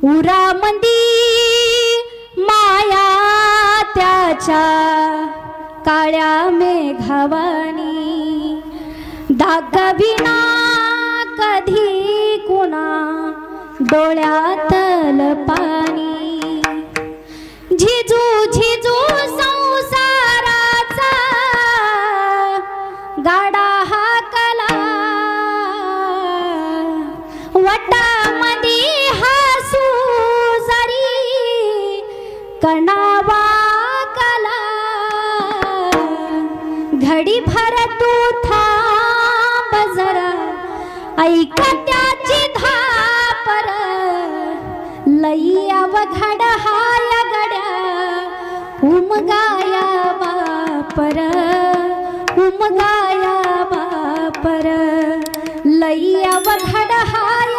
उरामंदी माया त्याच्या काळ्या मेघावानी दागविना कधी कुणा डोळ्यातल पाणी झिजू झिजू संसाराचा गाडा हाकला वटामध्ये हसू जरी कणावा कला घडी भर तू थांब जरा ऐक त्याची धापर लई अवघड हाय गड्या उमगाया बापर उमगाया बापर लई अवघड हाय